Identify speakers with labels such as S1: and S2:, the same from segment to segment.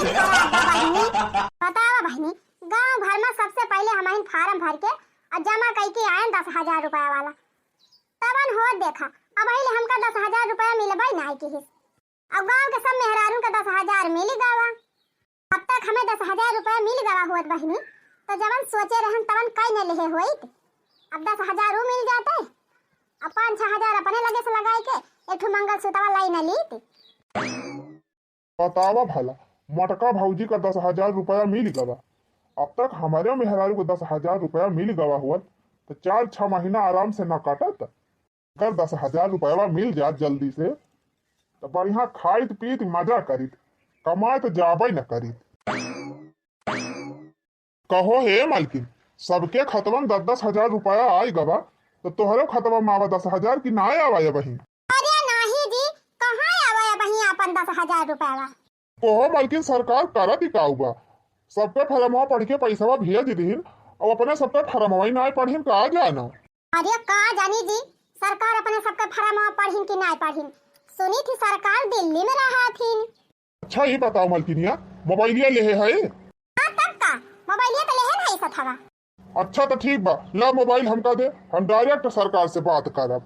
S1: बतावा बहनी, गांव भर में सबसे पहले हम फार्म भर के और जमा करके आए 10,000 रुपया वाला। तबन हो देखा अब हमका 10,000 रुपया मिलबा नहीं की हिस। अब गांव के सब मेहरारू का 10,000 मिल गवा। अब तक हमें 10,000 रुपया मिल गवा हुआ बहनी, तो जवन सोचे रहन तवन कई न लेहे होई। अब 10,000 वो मिल जाते, अब 5-6 अपने लगे से लगाए के एक मंगलसूत्र लाई न ली।
S2: बतावा भला, मटका भौजी का 10,000 रुपया मिल गवा। अब तक हमारे मेहरारू को 10,000 रुपया मिल गवा हुआ तो 4-6 महीना आराम से न काटत। अगर 10,000 रुपया मिल जात जल्दी से तो बढ़िया खाइत पीत मजा करीत, कमाए तो जाबे न करीत। कहो हे मालकिन, सबके खतवा में 10,000 रुपया आई गवा, तो तोहरे खतवा में आवा 10,000 की ना आवा बहिन?
S1: अरे नहीं जी, कहाँ आवा बहिन अपन 10,000 रुपया?
S2: ओहो मालकिन, सरकार करत ही काउबा, सबके फरमवा पढ़ के पैसा भेज दीन और अपने सबके फरमवा ही ना पढ़िन का जाना।
S1: अरे का जानी जी, सरकार अपने सबके फरमवा पढ़िन कि ना पढ़िन? सुनी थी सरकार दिल्ली में रहा थी।
S2: अच्छा ये बताओ मालकिनिया, मोबाइलिया लेहे है?
S1: हाँ तब का मोबाइलिया तो लेहे नहीं सथवा।
S2: अच्छा तो ठीक बा, ला मोबाइल हमका दे, हम डायरेक्ट सरकार से बात करब।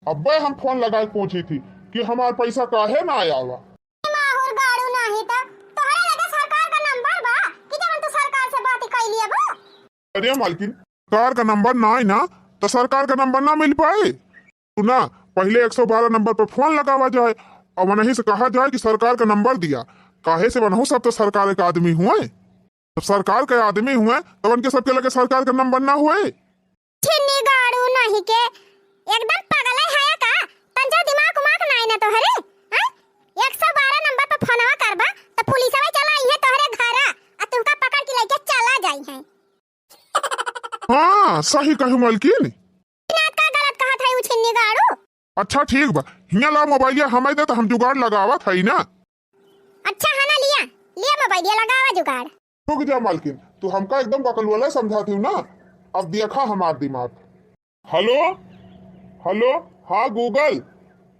S2: अब्बे हम फोन लगाए पूछी थी कि हमार पैसा काहे ना आवा।
S1: माहुर गाड़ू नहीं तो तोहरे लगे सरकार का नंबर बा कि जब तू सरकार से बात कर लिया बा?
S2: अरे मालकिन, सरकार का नंबर ना है ना तो सरकार का नंबर ना मिल पाए। तू ना पहले 112 नंबर पर फोन लगावा जाए और वहीं से कहा जाए कि सरकार का नंबर दिया। काहे से बनहु सब तो सरकार के आदमी हुए, जब सरकार के आदमी हुए तो उनके सबके लगे सरकार का नंबर ना हुए।
S1: छिन्नी गाड़ू नहीं के एकदम पागल है का? तंजा दिमाग उमाग नहीं ना तोहरे? हां 112 नंबर पर फोनवा करबा तो पुलिसवा चला आई है तोहरे घर आ तुमका पकड़ के लेके चला जाई है।
S2: हाँ सही कहू मालकिन।
S1: ना का गलत कहा था छिन्नी गाड़ू?
S2: अच्छा ठीक बा, हिया ला मोबाइलिया हमें दे तो हम जुगाड़ लगावा था ही ना।
S1: अच्छा है ना, लिया लिया मोबाइल लगावा जुगाड़।
S2: रुक जा मालकिन, तू हमका एकदम बकलवाला समझाती हूँ ना, अब देखा हमार दिमाग। हेलो हेलो, हाँ गूगल,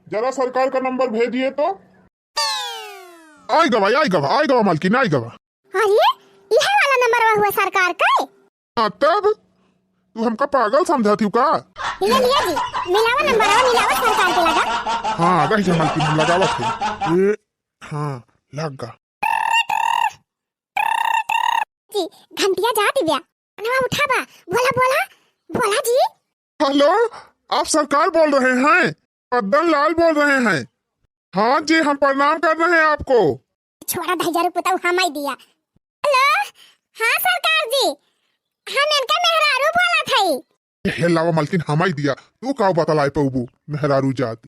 S2: जरा सरकार का नंबर भेजिए तो। आई गवा मालकिन, आई गवा।
S1: अरे यह वाला नंबर हुआ सरकार का?
S2: हाँ तब तू हमका पागल समझाती हूँ का?
S1: लिया जी, मिलावा नंबर मिलावा सरकार के लगा।
S2: हाँ रही जा मालकिन, लगावा थे ये। हाँ लगा
S1: जी, घंटिया जाती ब्या नवा उठाबा, बोला बोला बोला जी।
S2: हेलो, आप सरकार बोल रहे हैं? पद्दन लाल बोल रहे हैं। हाँ जी, हम प्रणाम कर रहे हैं आपको।
S1: छोड़ा 10,000 रुपया हमाई दिया। हेलो, हाँ सरकार जी, हम इनका मेहरारू बोला था।
S2: हे लावा मालकिन, हमाई दिया, तू का बतलाए पबू मेहरारू जात।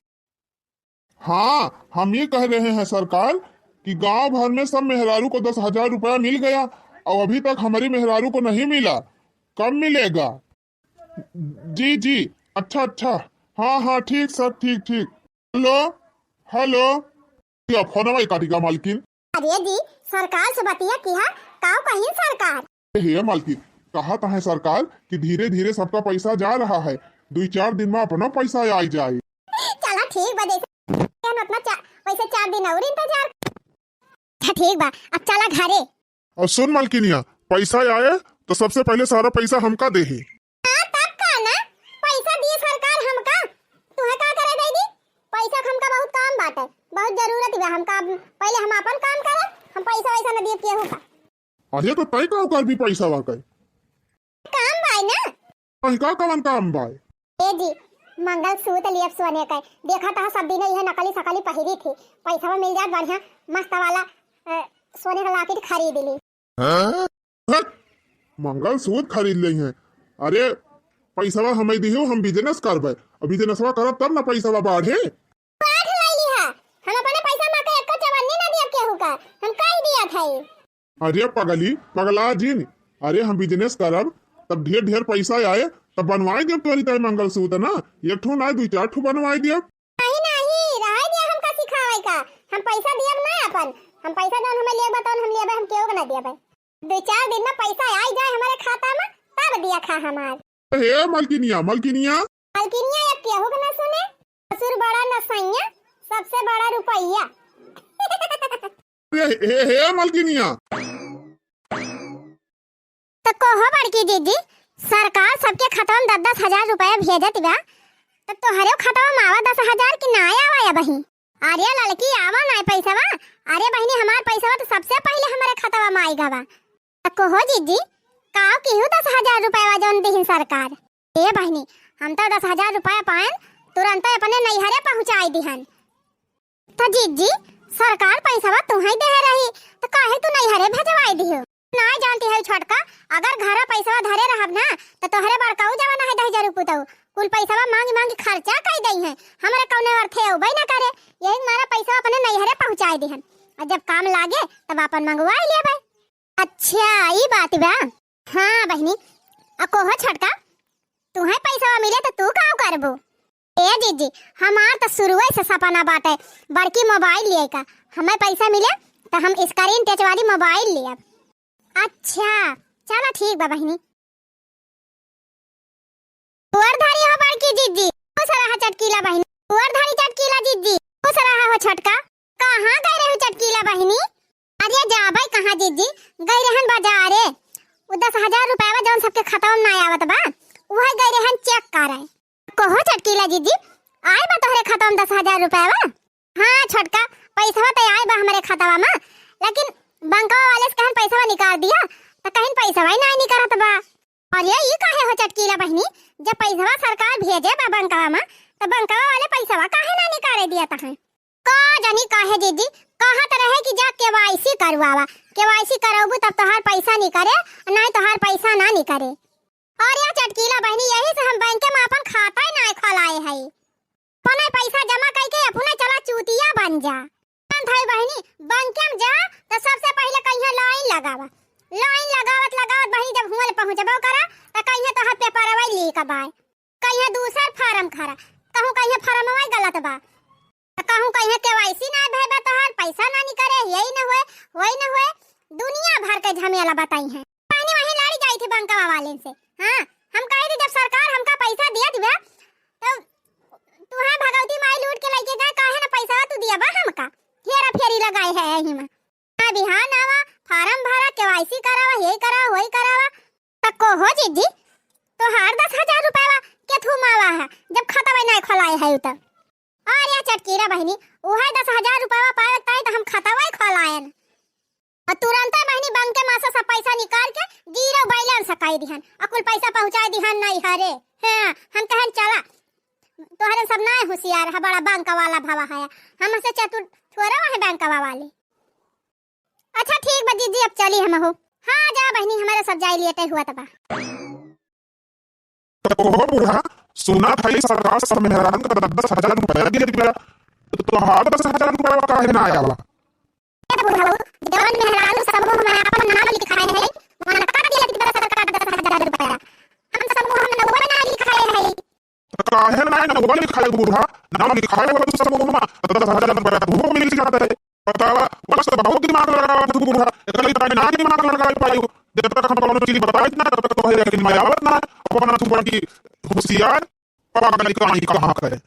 S2: हाँ हम ये कह रहे हैं सरकार कि गांव भर में सब मेहरारू को 10,000 रुपया मिल गया और अभी तक हमारी मेहरारू को नहीं मिला। कब मिलेगा? जी जी, अच्छा, हाँ ठीक सर, ठीक। हेलो हेलो, क्या फोन काटेगा मालकिन?
S1: अरे जी, सरकार से बतिया किया काऊ कहीं सरकार।
S2: हे मालकिन, कहा था है सरकार कि धीरे धीरे सबका पैसा जा रहा है, 2-4 दिन में अपना पैसा आ जाए।
S1: चला ठीक बा, वैसे 4 दिन और इंतजार। ठीक बा, अब चला घरे।
S2: और सुन मालकिनिया, पैसा आए तो सबसे पहले सारा पैसा हमका दे ही।
S1: तब का ना पैसा दिए सरकार हमका, तुम्हें का करे दे दी? पैसा हमका बहुत काम बात है, बहुत जरूरत है हमका। पहले हम अपन काम करे, हम पैसा वैसा न दिए के होगा।
S2: अरे तो तय का कर भी पैसा वाकई
S1: काम भाई ना,
S2: तय का कवन काम भाई?
S1: ए जी, मंगलसूत्र लिए सोने का देखा था सब दिन यह नकली सकली पहिरी थी, पैसा मिल जात बढ़िया मस्त वाला सोने का लॉकेट खरीद ली।
S2: मंगलसूत्र खरीद ली है? अरे पैसा हमें दियो, हम बिजनेस करबे, और बिजनेसवा करब तब ना पैसा बढ़े।
S1: बाढ़ लैली है, हम अपने पैसा में का एक चवन्नी ना दिया केहू का, हम कह दिया था।
S2: अरे पगला जिन, अरे हम बिजनेस करब तब ढेर पैसा आए तब बनवाई दियो तोरी तय मंगलसूत्र ना, एक ठो ना 2-4 ठो बनवाई दियो।
S1: नहीं रह दिया हमका सिखावे का, हम पैसा दियब ना अपन, हम पैसा जौन हमें लिए बताओ हम लेबे, हम केहू के ना दियब। 2-4 दिन में पैसा आ जाए हमारे खाता में तब दिया खा हमार।
S2: हे मलकिनिया
S1: एक केहू के ना सुने, ससुर बड़ा न सैया, सबसे बड़ा रुपैया।
S2: हे मलकिनिया।
S1: तो कोहो बड़की दीदी, सरकार सबके खाता में 10,000 रुपया भेजत बा, तो तोहरे खाता में आवा 10,000 की ना आवा या बहिन? अरे लड़की आवा ना पैसा बा। अरे बहिनी हमार पैसा तो सबसे पहले हमारे खाता में आएगा बा। तो कोहो दीदी काव केहू 10,000 रुपया जौन दिहिन सरकार। ए बहिनी हम तो 10,000 रुपया पाएन तुरंत अपने नैहरे पहुंचाई दिहन। तो जीजी सरकार पैसा बा तुम्हें दे रही तो काहे तू नैहरे भेजवाई दियो? ना जानती है छोटका, अगर घर पैसा धरे रहब ना तो तोहरे बड़काऊ जवाना है 10,000 रुपया कुल पैसा मांग मांग खर्चा कर दई है, हमारे कौने अर्थे उबई ना करे। यही मारा पैसा अपने नैहरे पहुंचाई दिहन और जब काम लागे तब अपन मंगवा लेबे। अच्छा ई बात बा। हाँ बहिनी आ कोहो छोटका तुम्हें पैसा मिले तो तू का करबो? ए जीजी हमार तो शुरुए से सपना बाटे बड़की मोबाइल लिए का, हमें पैसा मिले तो हम स्क्रीन टच वाली मोबाइल लेब। अच्छा चलो ठीक बा बहिनी। पुअरधारी हो बड़की जीजी, खुश रहा चटकीला बहिनी। पुअरधारी चटकीला जीजी, खुश रहा हो छोटका। कहाँ गए रहे हो चटकीला बहिनी? अरे जाबे कहाँ जीजी, गए रहन बाजारे। वो 10,000 रुपया जौन सबके खाता में ना आवत बा वह गए रहन चेक करे। कोहो चटकीला जीजी आए बा तोहरे खाता में 10,000 रुपया? हाँ छोटका पैसा तो आए बा हमारे खाता में, लेकिन बैंकवा वाले से कहन पैसा निकाल दिया तो कहीं पैसा ही नहीं निकलत बा। अरे ये काहे हो चटकीला बहिनी, जब पैसा सरकार भेजे बा बैंकवा में तो बैंकवा वाले पैसा काहे ना निकाले दिया तहे? का जानी काहे जीजी कहत रहे कि जा केवाईसी करवावा, केवाईसी कराबू तब तोहार पैसा निकले, नहीं तोहार पैसा ना निकले। और या चटकीला बहनी यही से हम बैंक में अपन खाता ही ना खोलाए है, अपने पैसा जमा करके अपने चला चूतिया बन जा। भाई बहनी बैंक में जा तो सबसे पहले कहीं लाइन लगावा, लाइन लगावत लगावत बहनी जब हुआ पहुंचबो करा तो कहीं तो हाथ पेपर वाई ली का बाय, कहीं दूसर फार्म खरा, कहूं कहीं फार्म वाई गलत बा, कहूं कहीं केवाईसी ना भेबे तो हर पैसा ना निकले, यही न होए वही न होए, दुनिया भर के झमेला बताई है। पहले वही लड़ी जाई थी बैंकवा वाले से। हाँ हम कहे थे जब सरकार हमका पैसा दिया दिबे तो तुहा भगवती माई लूट के लेके गए, काहे ना पैसा तू दिया बा हमका, हेरा फेरी लगाए है यही में। हां बिहान आवा फार्म भरा केवाईसी करावा, यही करावा वही करावा। तको हो जीजी तो हर 10,000 रुपया के थुमावा है जब खाता में नहीं खोलाए है उतर। और या चटकीरा बहनी उहे 10,000 रुपया पाए ताई तो हम खाता में खोलाएन और तुरंत बहनी बैंक के मासा सब पैसा निकाल के जीरो बैलेंस सकाई दिहन और कुल पैसा पहुंचाई दिहन नहीं हरे। हां हम कहन चला तोहरे सब ना होशियार है, बड़ा बैंक वाला भावा है, हमसे चतुर थोड़ा है बैंक वाले। अच्छा ठीक बा दीदी अब चली हम हो। हां जा बहनी हमारे सब जाई लिए हुआ तबा।
S2: तो बूढ़ा सुना था ये सरकार सब मेहरान का 10,000 रुपया दे दिया तो हाथ 10,000 रुपया काहे ना आया बा?
S1: बुढ़ा जवान मेहरान सब को मैं अपन नाम लिखाए है, वहां काट दिया कि सरकार 10,000 रुपया हम सब को हमने वो ना लिखाए है।
S2: काहे ना ना वो लिखाए बूढ़ा नाम लिखाए वाला तो सब को 10,000 रुपया वो मिल जाता है। बतावा बस तो बहुत दिमाग लगा तू बूढ़ा, एकले तो ना दिमाग लगा पाई जब तक हम कोनो चीज बताई ना तब तक तो है लेकिन मैं आवत ना अपना तू बड़ी होशियार पापा का कहानी कहां करे।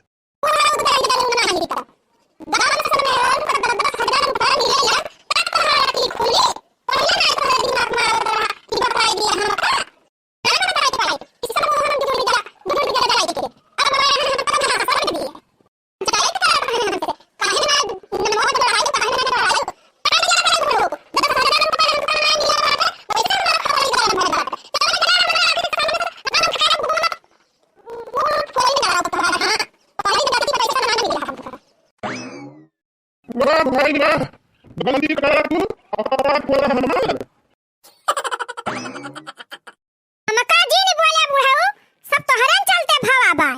S2: भाई ना गलती करा तू अपराध बोला हमार
S1: हमका जी नहीं बोले बुढ़ाऊ सब तो हरन चलते भावा बाय।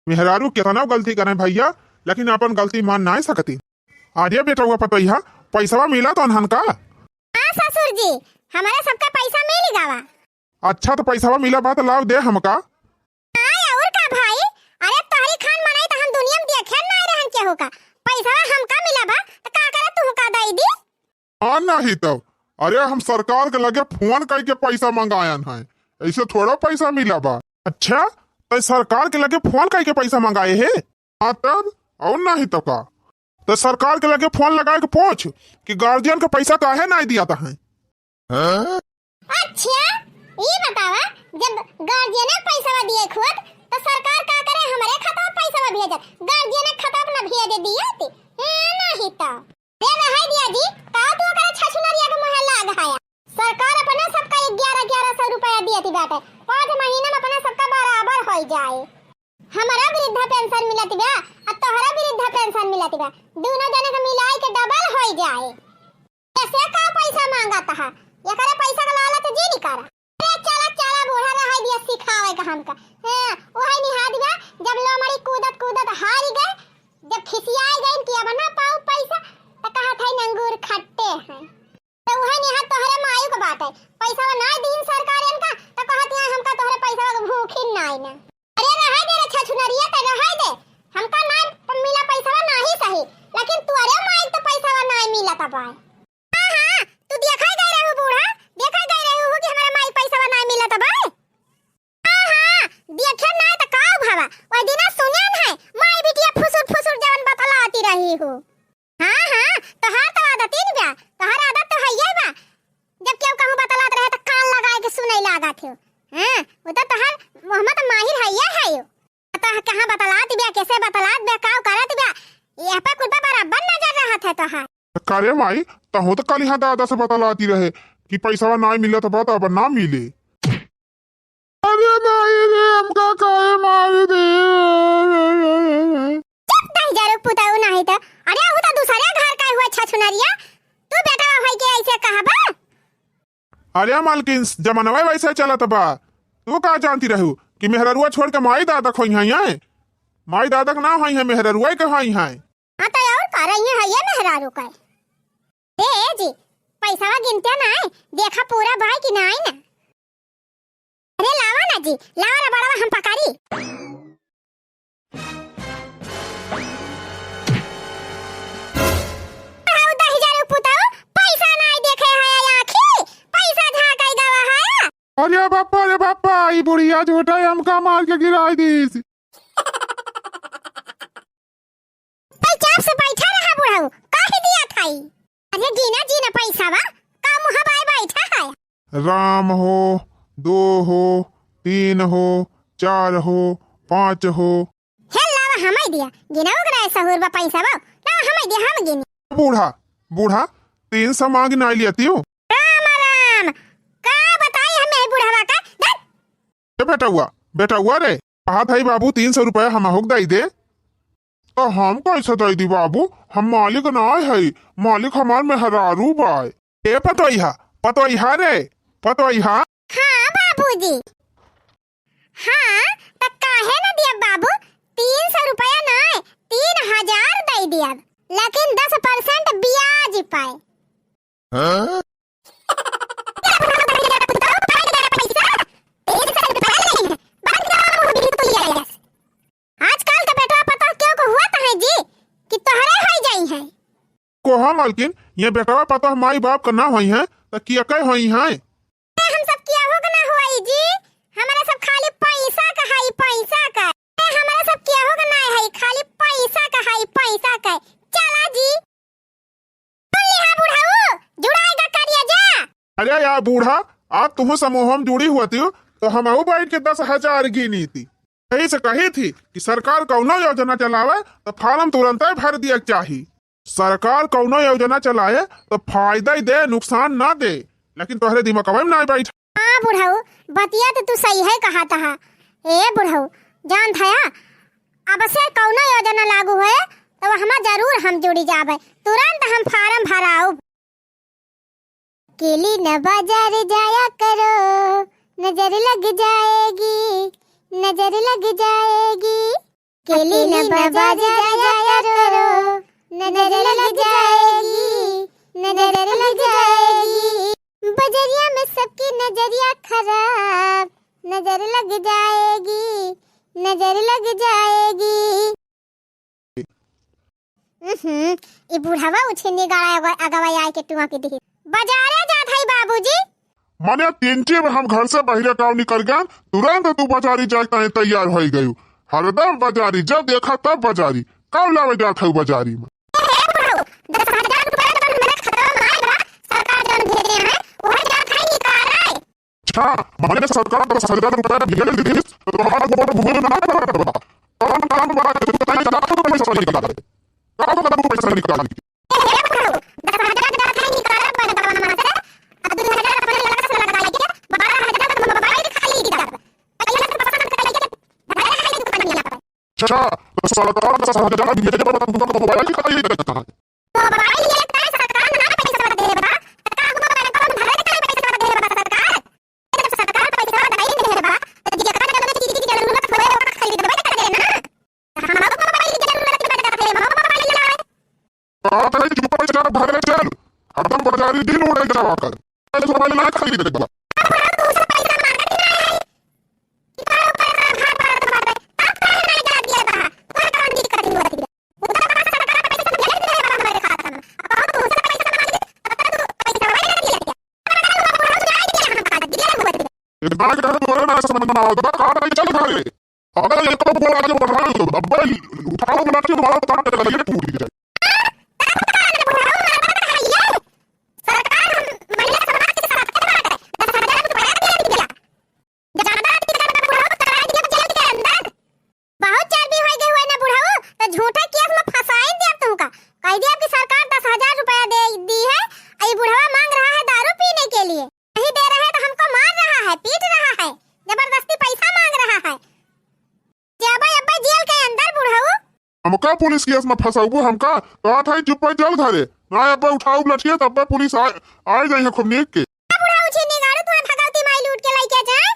S2: मेहरारू कितना गलती करे भैया लेकिन अपन गलती मान ना सकती। आजे बेटा हुआ पतैया पैसा मिला तो अनहन का?
S1: हां ससुर जी हमारे सबका पैसा मिल गवा।
S2: अच्छा तो पैसा मिला बात लाव दे हमका।
S1: हां और का भाई, अरे तोहरी खान मनाई तो हम दुनिया में देखे ना रहन के होगा, पैसा हमका मिला बा तो का करे तू का दई दी?
S2: हां नहीं तो अरे हम सरकार के लगे फोन करके पैसा मंगायन है, ऐसे थोड़ा पैसा मिला बा। अच्छा तो सरकार के लगे फोन करके पैसा मंगाए है? हाँ तब और नहीं तो का तो सरकार के लगे फोन लगा के पूछ कि गार्जियन का पैसा काहे नहीं दिया था है।
S1: अच्छा ये बतावा, जब गार्जियन ने पैसा दिए खुद तो सरकार का करे, हमारे खाता में पैसा भेजे, गार्जियन ने खाता अपना भेज दिया थी नहीं तो ये नहीं दिया जी का तू करे छछुनरिया के मुहे लाग आया। सरकार अपने सबका 1100 रुपया दिया थी बेटे, 5 महीने में अपने सबका बराबर हो जाए। हमारा वृद्धा पेंशन मिलती बा और तोहरा वृद्धा पेंशन मिलती बा, दोनों जने के मिलाई के डबल हो जाए। ऐसे का पैसा मांगता है, ये करे पैसा का लालच जी नहीं करा। अरे चला चला बूढ़ा रहा दिया सिखावे का हमका। हां वही निहा दिया, जब लो मरी कूदत कूदत हार गए, जब खिसियाए गए कि अब ना पाऊ पैसा तो कहा था नंगूर खट्टे हैं। तो वही निहा तोहरे मायू के बात है, पैसा ना दीन सरकार इनका तो कहत है हमका तोहरे पैसा के भूखी नहीं ना। अरे रहा दे रे छछुनरिया तो रहा दे, हमका ना मिला पैसा ना ही सही, लेकिन तोरे माई तो पैसा ना मिला त बा। हां हां तू देखा गए रे बूढ़ा, देखा गए रे हो कि हमारा माई पैसा ना मिला त बा। हां हां देखे ना त का भावा, ओइ दिन सुने है माई बिटिया फुसुर फुसुर जवन बतलाती रही हो। हां हां तो हां तो आदत ही बा, तोहर आदत तो है ही बा, जब केहू कहूं बतलात रहे त कान लगा के सुनै लागत हो। हां वो तो तोहर मोहम्मद माहिर है ये है यो, पता है कहां बतलात बा, कैसे बतलात बा, का करत बा, ये पे कुल बराबर नजर रहत है तोहर।
S2: करे माई तहु तो कल यहाँ दादा से बतलाती रहे कि पैसा ना मिला तो बात अब ना मिले। अरे माई रे हमका काहे मार दे।
S1: चुप नहीं जरूर पुताऊ नहीं तो, अरे वो तो दूसरे घर का हुआ छछुनरिया, तू बेटा भाई के ऐसे कहबा।
S2: अरे मालकिन जमानवा वैसे चलत बा, तू का जानती रहू कि मेहररुआ छोड़ के माई दादा खोई है, माई दादा का ना होई है, मेहररुआ के होई है।
S1: हां तो और कर रही है ये मेहरारू का। ए जी पैसा गिनते ना है, देखा पूरा भाई कि नहीं ना। अरे लावा ना जी, लावा रे बड़वा हम पकारी। हाउ 10000 पुताऊ पैसा नहीं देखे है आखी, पैसा झाकाई गवा है।
S2: अरे बापा ई बुढ़िया झूठा हमका मार के गिराई दीस।
S1: चुप से बैठा रहा बुढ़ाऊ, काहे दिया थाई। अरे जीना पैसा वा का मुहा बाय बैठा है।
S2: राम हो, 2 हो, 3 हो, 4 हो, 5 हो।
S1: हे लावा हमें दिया, गिनाओ गरा सहूर बा पैसा बा, लावा हमें दिया, हम गिनी।
S2: बूढ़ा 300 मांग ना लियती हूँ।
S1: राम का बताई हमें बुढ़ावा का।
S2: बेटा हुआ रे कहा था बाबू 300 रुपया हम होक दई दे, तो हम कैसे दई दी बाबू, हम मालिक ना है, मालिक हमार मेहरारू बाय। ए पतोइहा रे पतोइहा।
S1: हाँ बाबूजी, हाँ तो काहे ना दिया बाबू, 300 रुपया ना 3000 दई दिया, लेकिन 10% ब्याज पाए। आजकल का बेटा पता क्यों को हुआ है जी कि तोहरे हो जाई है।
S2: को हम मालकिन ये बेटवा पता माई बाप का ना होई है तो किया कई होई है।
S1: हम सब किया हो ना हुआ जी, हमारा सब खाली पैसा का है, पैसा का हमारा सब किया हो ना है, खाली पैसा का है, पैसा का। चला जी बोले हां बुढ़ाऊ जुड़ाएगा करिया जा।
S2: अरे यार बूढ़ा आज तुम समूह में जुड़ी हुआ थी तो हम बैठ के 10,000 गिनी थी, यही से कही थी कि सरकार कौनो योजना चलावे तो फार्म तुरंत भर दिया चाहिए। सरकार कौनो योजना चलाए तो फायदा ही दे, नुकसान ना दे, लेकिन तोहरे दिमाग में ना बैठ।
S1: हां बुढ़ाऊ बतिया तो तू सही है कहा था। ए बुढ़ाऊ जान था अब से कौनो योजना लागू है तो हम जरूर हम जुड़ी जावे, तुरंत हम फार्म भराऊ। केली न बाजार जाया करो, नजर लग जाएगी, नजर लग जाएगी। केली न बाजार जाया करो, नजर लग जाएगी, नजर लग जाएगी। बजरिया में सबकी नजरिया खराब, नजर लग जाएगी, नजर लग जाएगी। ये बुढ़ावा उछेने गाड़ा अगवा आए के टुआ के दिखे बाजारे जात है बाबूजी।
S2: माने 3 में हम घर से बाहर काम निकल गए, तुरंत तू बाजारी जाता तैयार हो गई। हरदम बाजारी, जब देखा तब बाजारी, कब लावे जात है बाजारी में। अच्छा मैंने सरकार को 10,000 रुपया दिए दी तो हमारा वोट भूमि में ना करता काम काम बड़ा तो नहीं चला तो पैसा निकाल दे काम का पैसा निकाल दे अच्छा तो सरकार 10,000 दिए तो तुमको मोबाइल की खाली देता है हरदम बाजारी दिन उड़े जावा कर मोबाइल ना खरीद दे बाबा एक बार के बोले ना समझ में आओ तो कार नहीं चल भाई अगर एक को बोला जो बढ़ा तो मोबाइल उठाओ ना तो हमारा काम कर लगे टूट जाए हमका पुलिस केस में फंसाऊ हमका कहा था चुप जल घरे ना अब उठाऊ लठिए तब पुलिस आ जाए खूब नीक के
S1: बुढ़ाऊ छीनी गाड़ू तू भगवती माई लूट के लेके जाए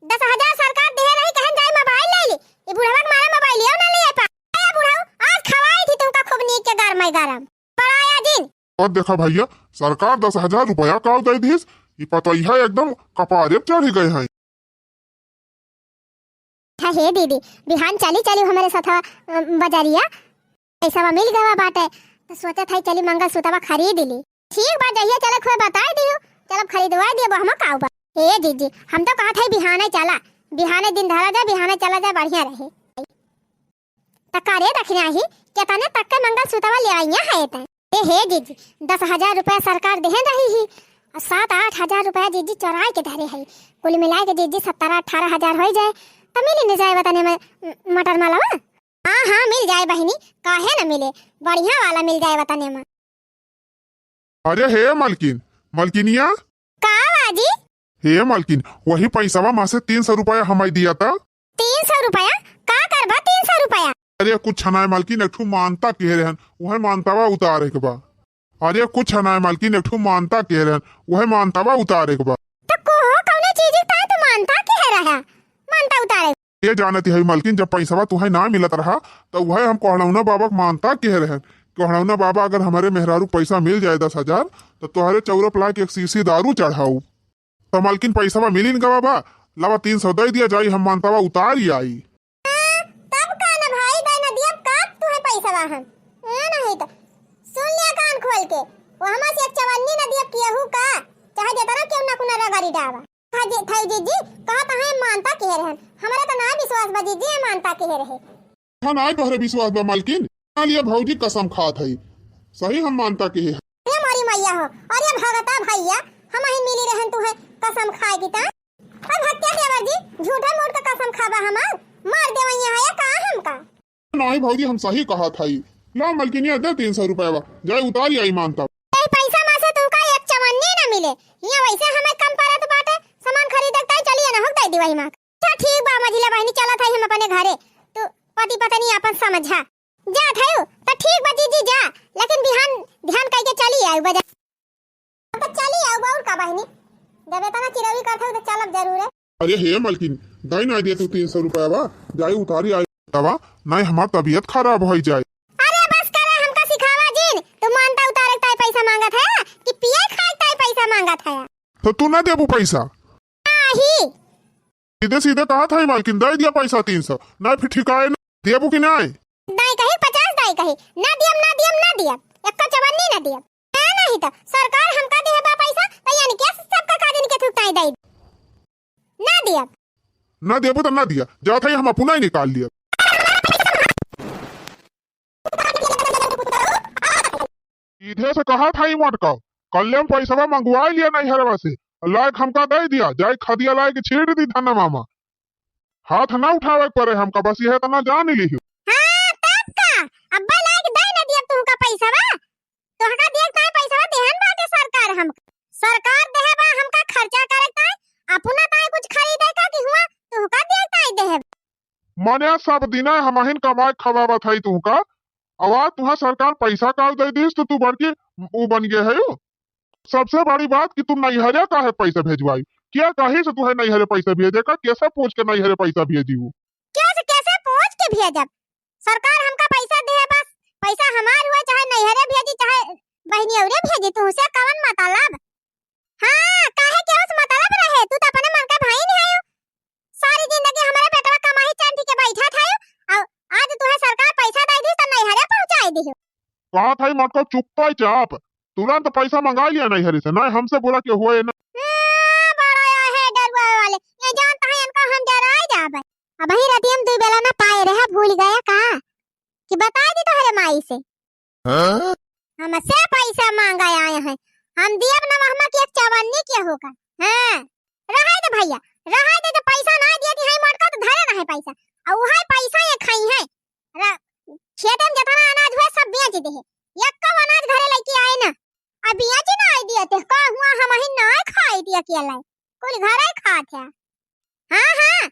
S1: 10,000 सरकार दे रही कहन जाए मोबाइल ले ली ये बुढ़वा के मारे मोबाइल लियो ना ले पा बुढ़ाऊ आज खवाई थी तुमका खूब नीक के गरम गरम पड़ाया दिन
S2: और देखा भैया सरकार 10,000 रुपया का दे दीस ये पता है एकदम कपारे चढ़ गए हैं
S1: हे दीदी बिहान चली चली हमारे साथ बाजारिया पैसा मिल गवा बाटे तो सोचा था चली मंगल सूत्रवा खरीद ली ठीक बात जाइए चलो खोए बता दियो चलो खरीदवा दियो हम काऊ बा हे दीदी हम तो कहा था बिहाने चला बिहाने दिन धरा जा बिहाने चला जा बढ़िया रहे तकारे रखना ही केतने तक के मंगल सूत्रवा ले आइया है हे दीदी 10,000 रुपया सरकार दे रही ही 7-8 हजार रुपया दीदी चौराहे के धरे है कुल मिला के दीदी 17-18 हजार हो जाए तो मिल नहीं जाए बताने में मटर मालावा हाँ हाँ मिल जाए बहनी काहे न मिले बढ़िया वाला मिल जाए बताने में
S2: अरे हे मालकिन मालकिनिया
S1: का बाजी
S2: हे मालकिन वही पैसा माँ से 300 रुपया हमारे दिया था
S1: 300 रुपया का करबा 300 रुपया
S2: अरे कुछ छनाए मालकिन एक मानता कह रहे हैं वह मानतावा उतारे के बा अरे कुछ छनाए मालकिन एक मानता कह रहे हैं वह मानतावा उतारे के बा
S1: तो कोहो कौने चीज का तो मानता कह रहा मानता उतारे
S2: ये जानती है मालकिन जब पैसा तुम्हें ना मिलत रहा तो वह हम कोहड़ौना बाबा मानता कह रहे हैं कोहड़ौना बाबा अगर हमारे मेहरारू पैसा मिल जाए 10,000 तो तुम्हारे 4 लाख एक शीशी दारू चढ़ाऊ तो मालकिन पैसा मिली न बाबा लवा 300 दे दिया जाई हम मानतावा उतार ही आई
S1: तब का ना भाई दे ना दिया का तुम्हें पैसा वाहन नहीं तो सुन लिया कान खोल के वो हमा से 54 ना दिया केहू का चाहे देता ना क्यों ना कुना रगड़ी डावा थाई जी कहा ता है मानता कह रहे हैं हमारे तो ना विश्वास बा जी मानता कह रहे
S2: हां ना तोहरे विश्वास बा मालकिन ना लिया भौजी कसम खात है सही हम मानता के है
S1: ये मारी मैया हो और ये भगता भैया हम ही मिली रहन तू है कसम खाए की ता अब हत्या देवर जी झूठा मूठ का कसम खाबा हमार मार देवैया है का हमका
S2: नहीं भौजी हम सही कहा था ला मालकिनिया दे 300 रुपया जाए उतारी आई मानता
S1: पैसा में से तू का एक चवन्नी ना मिले ये वैसे हमें कम परत बाटे सामान खरीदता चलिए ना हो दे दिवाई मां अच्छा ठीक बा मझिला बहनी चला था हम अपने घरे तो पति पत्नी अपन समझा जा थायो तो ठीक बा जी जा लेकिन बिहान ध्यान करके चली आऊ बजा तो चली आऊ बाउर का बहनी देबे तना चिरवी करथे तो चलब जरूर है
S2: अरे हे मालकिन दाई ना दिया तू 300 रुपया बा जाई उतारी आई तवा नहीं हमार तबीयत खराब हो जाए
S1: अरे बस करे हमका सिखावा जिन तू मानता उतारे ताई पैसा मांगत है कि पिए खाए ताई पैसा मांगत है
S2: तो तू ना देबू पैसा
S1: नहीं
S2: सीधे सीधे कहा था मालकिन दे दिया पैसा 300 ना फिर ठिकाए ना देबू कि नहीं
S1: दाई कही 50 दाई कही ना दियम एक का चवन्नी ना दियम नहीं तो सरकार हमका दे बा पैसा तो यानी के सबका का दिन के थुकताई दई ना दियम
S2: ना देबू तो ना दिया जा था हम अपना ही निकाल लिया सीधे से कहा था ही मत कहो कल हम पैसा मंगवा लिया नहीं हरवा से लायक हमका दे दिया, जाए खदिया लाए के छेड़ दी धना मामा। हाथ ना उठावे पड़े हमका, बस यह तना जान ली।
S1: हाँ तब का अब्बा लायक दे न दिया तुमका पैसा बा, तोहका देखता है पैसा देहन बाटे सरकार। हम सरकार देहे बा हमका खर्चा करता है, अपना ताई कुछ खरीदे का कि हुआ तुहका देखता है देहे।
S2: माने सब दिन हमहिन कमाए खवावा था तुमका, आवाज तुहा सरकार पैसा का दे दीस तो तू बड़की वो बन गए है। सबसे बड़ी बात कि तुम नैहरे का है पैसा भेजवाई, क्या कहीं से तुम्हें नैहरे पैसा भेजे का, कैसे पूछ के नैहरे पैसा भेजी हूँ?
S1: कैसे पूछ के भेजब? सरकार हमका पैसा दे बस, पैसा हमार हुआ चाहे नैहरे भेजी चाहे बहनी औरे भेजी, तुमसे कवन मतलब? हाँ काहे के उस मतलब रहे, तू तो अपने मन का भाई नहीं है। सारी जिंदगी हमारे पेटवा कमाई चांदी के बैठा था और आज तुम्हें सरकार पैसा दे दी तो नैहरे पहुंचाई दी।
S2: कहा था मत को चुप चाप, तुरंत पैसा मंगा लिया नैहरे से, नहीं हमसे बोला कि हुए ना।
S1: बड़ा है डरवा वाले, ये जानता है इनका हम डराए जाबे। अब ही रतियम दू बेला ना पाए रहे, भूल गया का कि बता दी तोहरे माई से। हाँ? हमसे पैसा मांगा आए हैं, हम दियब ना महमा की एक चवन्नी के होगा। हां रहे दे भैया, रहे दे, तो पैसा ना दिए दी है मटका तो धरे ना है पैसा, और वही पैसा ये खाई है खेत में जितना अनाज हुआ सब बेच दे है, एक का अनाज घरे लेके आए ना अभी आज ना आई दिया ते का हुआ हम ही ना खाई दिया अकेला, कुल घरे खात है। हां हां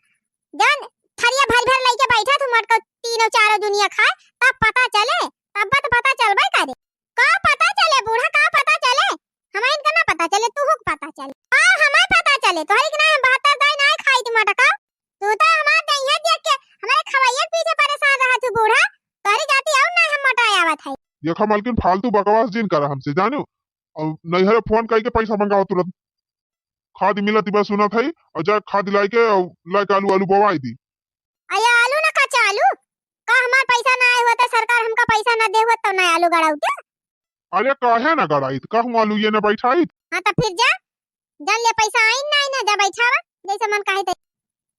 S1: जन थरिया भर भर लेके बैठा तू मटका तीनों चारों दुनिया खाए, तब पता चले, तब तो पता चलबे करे। का पता चले बूढ़ा, का पता चले हमें इनका ना पता चले, तू हुक पता चले और हमें पता चले तोहरी के ना हम 72 दाई ना खाई तू मटका, तू तो हमार दैया देख के हमारे खवैया पीछे परेशान रहा तू बूढ़ा, तोहरी जाती और ना हम मटाया आवत है।
S2: देखा मालकिन फालतू बकवास जिन करा हमसे जानो, और नैहरे फोन करके पैसा मंगाओ तुरंत, खाद मिलत बस सुना था और जा खाद लाके लाके आलू आलू बवाई दी।
S1: अया आलू ना कच्चा आलू का हमार पैसा ना आए हुआ तो सरकार हमका पैसा ना दे हुआ तो ना आलू गड़ाऊ क्या?
S2: अरे काहे ना गड़ाई, कहूं आलू ये ना बैठाई।
S1: हां तो फिर जा जन ले पैसा आई ना जा बैठावा जैसे मन काहे ते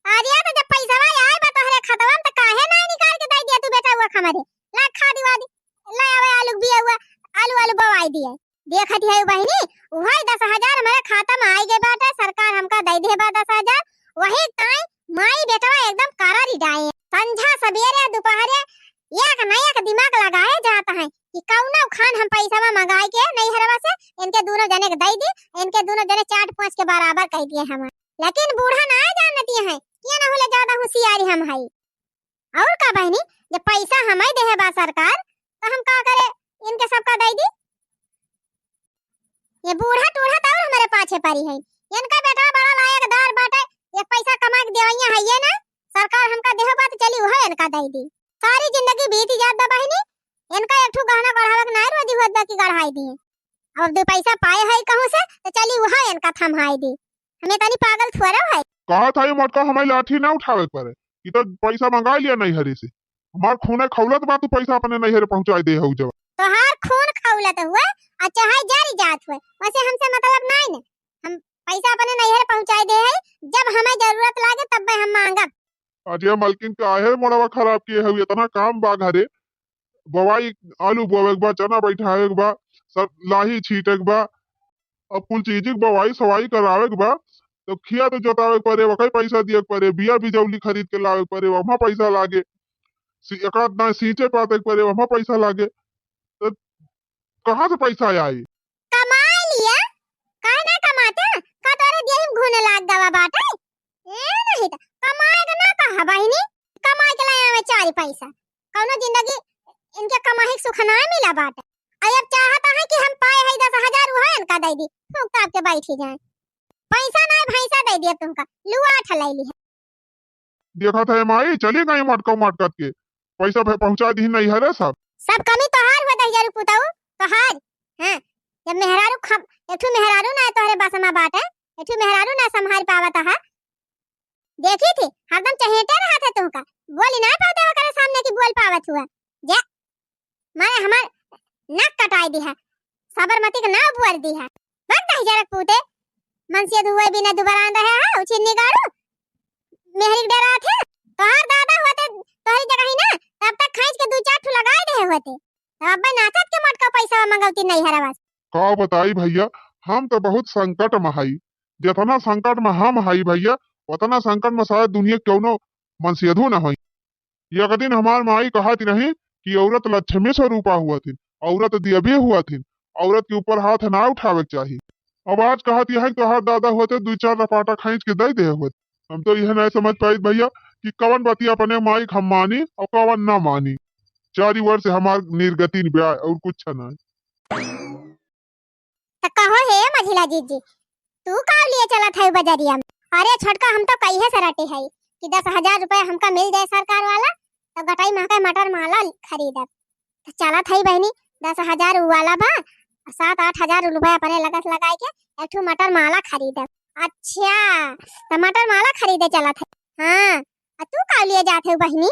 S1: आरिया तो जब पैसा आए बा तोहरे खतवा में तो काहे ना निकाल के दे दिया तू बेटा हुआ खमारे ला खा दिवा दी, ला आवे आलू बिया हुआ आलू आलू बवाई दिए देखती है बहनी, वही 10,000 हमारे खाता में आई गए बाटा, सरकार हमका दे दे बा 10,000, वही ताई माई बेटवा एकदम करारी डाए संझा सवेरे दोपहरे एक ना एक दिमाग लगाए जाता है कि कौना खान हम पैसा में मंगाई के नहीं हरवा से इनके दोनों जने के दे दी, इनके दोनों जने 4-5 के बराबर कह दिए हम, लेकिन बूढ़ा ना जानती है ये ना होले ज्यादा होशियारी हम है। और का बहनी जब पैसा हमें दे है बा सरकार तो हम का करे, इनके सबका दे दी। ये बूढ़ा टूढ़ा तो हमारे पाछे पड़ी है, इनका बेटा बड़ा लायकदार बाटे, ये पैसा कमा के देवैया है ये ना, सरकार हमका देह बात चली वो इनका दे दी, सारी जिंदगी बीत जात बा बहनी, इनका एक ठो गहना गढ़ावे ना रोजी होत बा की गढ़ाई दी, अब दो पैसा पाए है कहूं से तो चली वो इनका थमाई दी, हमें तनी पागल थोड़ा है।
S2: कहा था ये मटका हमारी लाठी ना उठावे पड़े, कि तो पैसा मंगा लिया नैहरे से, हमार खूने खौलत बा तू पैसा अपने नैहरे पहुंचा दे हो जब
S1: तोहार खून खौलत हुआ अच्छा है जारी जात हुए, वैसे हमसे मतलब नहीं ना, हम पैसा अपने नैहरे पहुंचाई दे है, जब हमें जरूरत लागे तब हम मांगब।
S2: अजय मालकिन काहे मोड़वा खराब किए है, इतना काम बा घरे, बवाई आलू बोवे के बा, चना बैठावे के बा, सब लाही छीटे के बा, अब कुल चीज के बवाई सवाई करावे के बा, तो खिया तो जोतावे के परे वही पैसा दिए के परे, बिया बिजौली खरीद के लावे के परे वहाँ पैसा लागे, एकाध ना सींचे पाते के परे वहाँ पैसा लागे, तो कहाँ से पैसा आई?
S1: कमा लिया काहे ना कमाते का तोरे देह घूने लाग गवा बाटे, ए नहीं तो कमाएगा ना कहा बहनी, कमाए के लाए में 4 पैसा कौनो जिंदगी इनके कमाई सुख ना मिला बाटे, अब चाहता है कि हम पाए है 10,000 वो इनका दे दी, फूक ताप के बैठी जाए, पैसा ना भैंसा दे दिया तुमका लुआ ठलाई ली है।
S2: देखा था माई चली गई मटका मटकत के पैसा पहुंचा दी नहीं है
S1: सब कमी तोहार हुआ 10,000 पुताऊ तोहार। हां जब मेहरारू एठू मेहरारू ना तोहरे बसमा बाटे, एठू मेहरारू ना संभाल पावत है, देखी थी हरदम चहेटे रहा था तुमका, बोली ना पाते करे सामने की बोल पावत हुआ, जे मारे हमार नक कटाई दी है, साबरमती का नाव बुआर दी है, बक 10,000 पूते मनसे दुए बिना दुबारा रहे है उछिन्नी गाड़ू मेहरी डरा थे, तोहार दादा होते तोहरी जगह ही ना तब तक खींच के 2-4 ठू लगाए दे होते, अब नाचत के मटका पैसा मंगौती नहीं हरवा।
S2: का बताई भैया, हम तो बहुत संकट में हई, जितना संकट में हम हई भैया उतना संकट में शायद दुनिया क्यों न मनसियधु न होई। एक दिन हमार माई कहत रही कि औरत लक्ष्मी स्वरूपा हुआ थी, औरत दिव्य हुआ थी, औरत के ऊपर हाथ ना उठावे के चाहिए। अब आज कहत यह तोहार दादा होते दो चार रपाटा खींच के दे दे होते। हम तो यह नहीं समझ पाई भैया कि कवन बतिया अपने माई हम मानी और कवन ना मानी। 4 वर्ष से हमार निर्गति ब्याह और कुछ नहीं।
S1: तो कहो हे मझिला जीजी, तू का लिए चलत है बजरिया में? अरे छोटका हम तो कहिए से रटे है कि 10,000 रुपया हमका मिल जाए सरकार वाला तो गटाई महका मटर माला खरीदब। तो चलत है बहनी 10,000 वाला बा 7-8 हजार रुपया अपने लगत लगाए के एक ठो मटर माला खरीदब। अच्छा तो मटर माला खरीदे चलत है। हाँ तू का लिए जात है बहनी?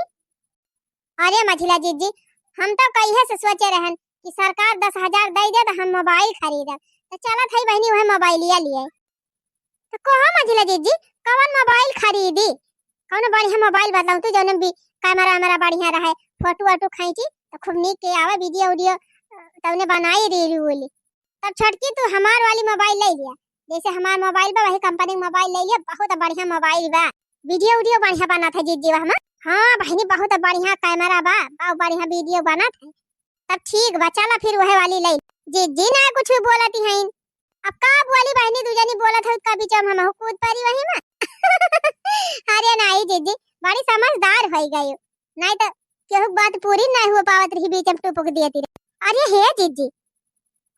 S1: अरे मझिला जीजी हम तो कहिए से सोचे रहन कि सरकार 10,000 दे दे तो हम मोबाइल खरीदब। तो चलत है बहनी वह मोबाइलिया लिए। तो कहो मझिला जीजी कौन मोबाइल खरीदी? कौन बढ़िया मोबाइल बताऊं तू जौन भी कैमरा मेरा बढ़िया रहे, फोटो वोटो खींची तो खूब नीक के आवे, वीडियो वीडियो तौने बनाई रील वाली। तब छोटकी तू हमार वाली मोबाइल ले लिया, जैसे हमार मोबाइल बा वही कंपनी मोबाइल ले लिया। बहुत बढ़िया मोबाइल बा, वीडियो वीडियो बढ़िया बना था जीजी हम। हाँ बहनी बहुत बढ़िया कैमरा बा, बहुत बढ़िया वीडियो बना था। तब ठीक बा चला फिर वही वाली ले। जीजी ना कुछ भी बोलती है अब का बोली बहनी दूजनी बोलत है कभी जब हम कूद परी वही में। अरे नहीं जीजी बड़ी समझदार हो गई, नहीं तो केहू बात पूरी नहीं हो पावत रही बीच में टुपक देती रही। अरे हे जीजी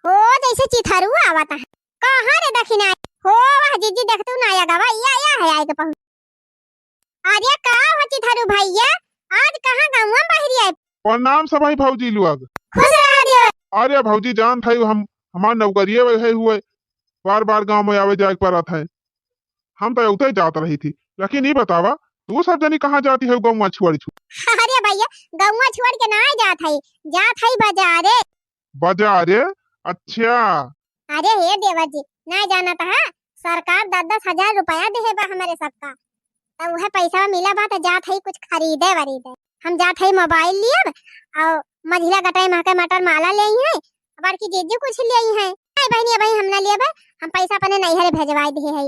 S1: हो जैसे चिथारू आवत है कहां रे दखिना हो वाह जीजी देख तू ना आया गवा या है आए के पहुंच। अरे का हो चिथारू भैया आज कहां गांव में बाहरी आए?
S2: प्रणाम सभाई भौजी लोग।
S1: खुश रह दियो।
S2: अरे भौजी जान था हम हमार नौकरिये वही हुए बार बार गांव में आवे जाए पड़त है। हम तो उते जात रही थी, लेकिन ये बतावा तू सब जनी कहाँ जाती है गाँव छोड़ छू?
S1: अरे भैया गाँव छोड़ के ना जात है, जात है बाजारे।
S2: बाजारे? अच्छा।
S1: अरे हे देवर जी ना जाना था सरकार 10-10 हजार रुपया दे बा हमारे सबका, तो वह पैसा मिला बा तो जात है कुछ खरीदे वरीदे। हम जात है मोबाइल लिए और मझिला गटाई महका मटर माला ले है, बाकी जीजी कुछ ले है। नहीं बहनी भाई हम ना लिए बा, हम पैसा अपने नैहरे भेजवाई दिए है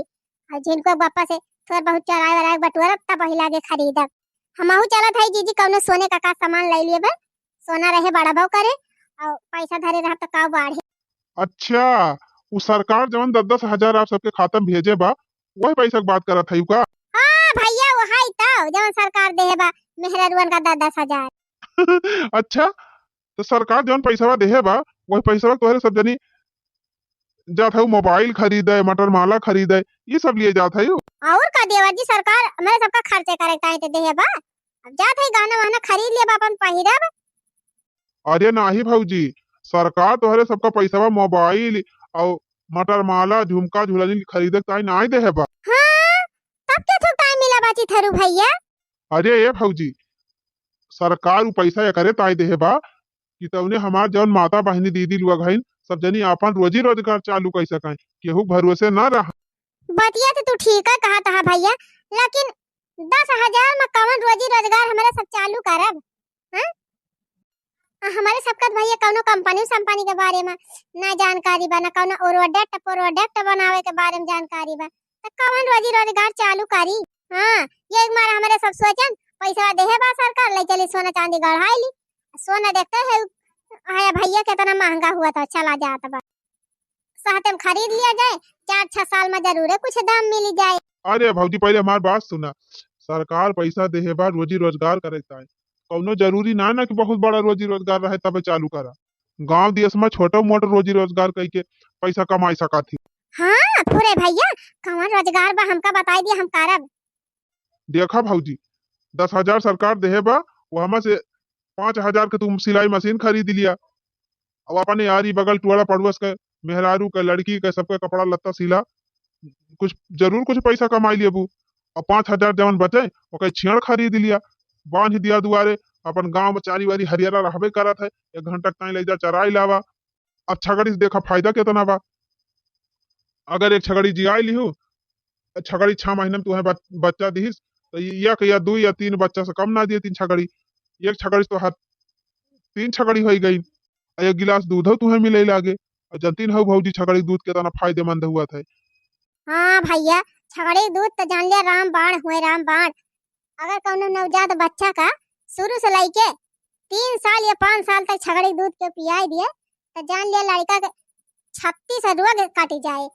S1: और जिनको बापा से थोड़ा बहुत चराए वराए बटुआ तब वही लागे खरीदब। हमहू चलत है जीजी कौनो सोने का सामान ले लिए बा, सोना रहे बड़ा भाव करे और पैसा धरे रहा तो का बाढ़े।
S2: अच्छा वो सरकार जवन 10-10 हजार आप सबके खाता में भेजे बा वही पैसा की बात करत है का?
S1: हाँ भैया वो है तो जवन सरकार दे बा मेहररुअन का 10-10 हजार।
S2: अच्छा तो सरकार जवन पैसा दे बा वही पैसा तोहरे सब जनी जात है मोबाइल खरीदे, मटर माला खरीदे, ये सब लिए जात है।
S1: और का देवर जी सरकार हमारे सबका खर्चे करे ताई दे बा, अब जात है गाना वाना खरीद ले अपन पहिरब।
S2: अरे नाही भौजी सरकार तोहरे सबका पैसा मोबाइल और मटर माला झुमका झुलनी खरीदे ताई नहीं दे बा।
S1: हाँ तब के थोक टाइम मिला बाची थरू भैया?
S2: अरे ये भौजी सरकार उ पैसा ये करे ताई दे बा कि तौने हमार जौन माता बहनी दीदी लोग हैं सब जनी अपन रोजी रोजगार चालू कर सकें, केहू भरोसे ना रहा।
S1: बतिया तो तू ठीक है कहा था भैया, लेकिन 10,000 में कौन रोजी रोजगार हमारे सब चालू करब? हाँ हमारे सबका भैया कौनो कंपनी संपनी के बारे में ना जानकारी बा, ना कौनो प्रोडक्ट बनावे के बारे में जानकारी बा, तो कौन रोजी रोजगार चालू करी? हाँ ये एक बार हमारे सब सोचन पैसा देहे बा सरकार ले चली सोना चांदी गढ़ाई ली, सोना देखते है आया भैया कितना महंगा हुआ था चला जाता बा, साथ में खरीद लिया जाए 4-6 साल में जरूर कुछ दाम मिल जाए।
S2: अरे भौजी पहले हमार बात सुना, सरकार पैसा दे बा रोजी रोजगार करे ताई, कौनो जरूरी ना ना कि बहुत बड़ा रोजी रोजगार रहे तबे चालू करा। गांव देश में छोटा मोटा रोजी रोजगार कई के पैसा कमाई सका थी।
S1: हाँ पूरे भैया कौन रोजगार बा हमका बताई दिया हम करब।
S2: देखा भौजी 10,000 सरकार दे बा वो हमा से 5,000 के तुम सिलाई मशीन खरीद लिया और अपने यारी बगल टुआड़ा पड़ोस के मेहरारू के लड़की के सबके कपड़ा लत्ता सिला, कुछ जरूर कुछ पैसा कमाई लिया बू और 5,000 जवन बचे ओके छेड़ खरीद लिया, बांध दिया दुआरे, अपन गांव में चारी वारी हरियारा रहबे करत है, 1 घंटा टाइम ले जा चराई लावा। अब छगड़ी से देखा फायदा कितना बा, अगर एक छगड़ी जियाई लिहू छगड़ी 6 महीने में तुम्हें बच्चा दीस तो एक या 2 या 3 बच्चा से कम ना दिए 3 छगड़ी, एक छगड़ी तो हर 3 छगड़ी हो गई, 1 गिलास दूध तुम्हें मिले लागे और जनतीन हो भौजी छगड़ी दूध कितना फायदेमंद हुआ था।
S1: हाँ भैया, छगड़ी दूध तो जान लिया राम बाण हुए राम बाण। अगर कौनो नवजात बच्चा का शुरू से लेके 3 साल या 5 साल तक छगड़ी दूध के पियाई दिए तो जान लिया लड़का के 36 रोग काटी जाए,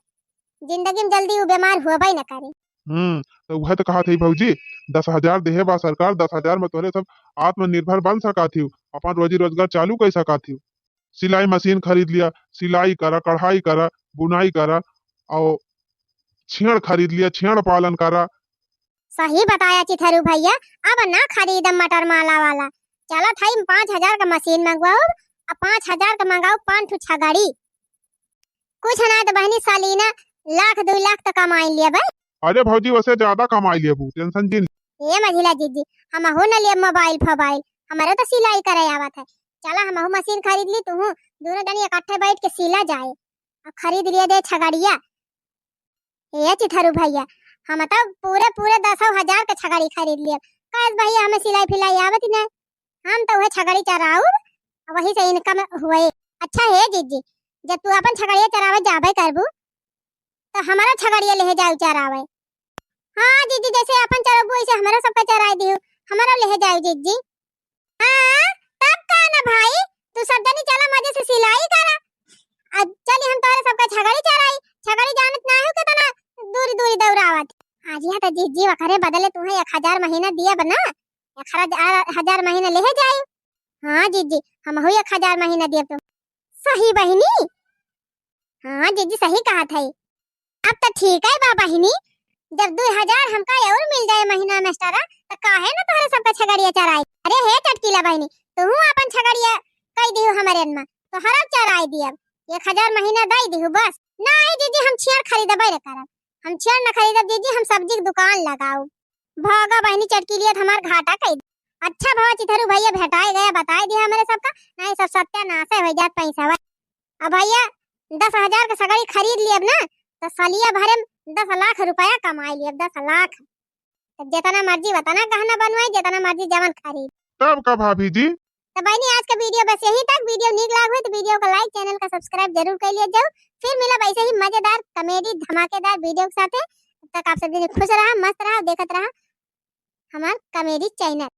S1: जिंदगी में जल्दी वो बीमार हुआ न करे।
S2: तो वह तो कहा थी भौजी 10,000 देहे बा सरकार, 10,000 में तोहरे सब आत्मनिर्भर बन सका थी, अपन रोजी रोजगार चालू कर सका थी। सिलाई मशीन खरीद लिया, सिलाई करा, कढ़ाई करा, बुनाई करा, और छेड़ खरीद लिया, छेड़ पालन करा।
S1: सही बताया चिथरू भैया, अब ना खरीदम मटर माला वाला। चलो थाई 5,000 का मशीन मंगवाओ और 5,000 का मंगाओ 5 ठो छगड़ी। कुछ ना तो बहनी सालीना 1,00,000-2,00,000 तक कमाई लिया भाई।
S2: अरे भौजी वैसे ज्यादा कमाई लिया बू, टेंशन जी।
S1: ये मझिला जीजी, हम हो न लिए मोबाइल फोबाइल, हमारे तो सिलाई करे आवत है। चला हम मशीन खरीद ली, तू दोनों जनी इकट्ठे बैठ के सिला जाए और खरीद लिए दे छगड़िया। ये चिथरू भैया, हम तो पूरे 10,000 के छगड़ी खरीद लिए। कस भैया हमें सिलाई फिलाई आवत नहीं, हम तो वह छगड़ी चराऊ वही से इनकम हुए। अच्छा है जीजी, जब तू अपन छगड़िया चरावे जाबे करबू तो हमारा छगड़िया ले जाऊ चरावे। हाँ जीजी, जैसे अपन चरबू वैसे हमारा सबका चराई दियो, हमारा ले जाओ जीजी। हाँ तब का ना भाई, तू सब जनी चला मजे से सिलाई करा। अब चली हम तोरे सबका छगड़ी चराई, छगड़ी जानत ना हो कितना दूरी दूरी दौड़ावत। आज यहाँ तो जीजी वखरे बदले तुम्हें 1,000 महीना दिया बना, 1,000 महीना ले जाए। हाँ जीजी, हम हो 1,000 महीना दिया तो सही बहिनी। हाँ जीजी सही कहा था। अब तो ठीक है बा बहिनी, जब 2,000 हमका और मिल जाए महीना मेस्टरा तो काहे ना तोहरे सबका छगड़िया चराई। अरे हे चटकीला बहिनी, तू अपन छगड़िया कई दियो हमारे में तो हरा चराई दिया, 1,000 महीना दई दियो बस। नहीं जीजी, हम छेड़ खरीदबे न करब, हम छेड़ न खरीदब जीजी, हम सब्जी की दुकान लगाऊ। भागा बहिनी चटकीलिया हमार घाटा कई। अच्छा भाव चिथरू भैया भेटाई गया, बताई दिया हमारे सबका, नहीं सब सत्यानाश हो जात पैसा। अब भैया 10,000 का छगड़ी खरीद लियब ना तो सालिया भरे 10,00,000 रुपया कमाई लियब, 10,00,000। जितना मर्जी बताना गहना बनवाई, जितना मर्जी जवन खरीद।
S2: तब का भाभी जी।
S1: तो बहनी आज का वीडियो बस यही तक। वीडियो नीक लाग हो तो वीडियो को लाइक, चैनल का सब्सक्राइब जरूर कर लिया जाओ। फिर मिला ऐसे ही मजेदार कॉमेडी धमाकेदार वीडियो के साथ। तब तक आप सब दिन खुश रहा, मस्त रहा, देखत रहा हमार कॉमेडी चैनल।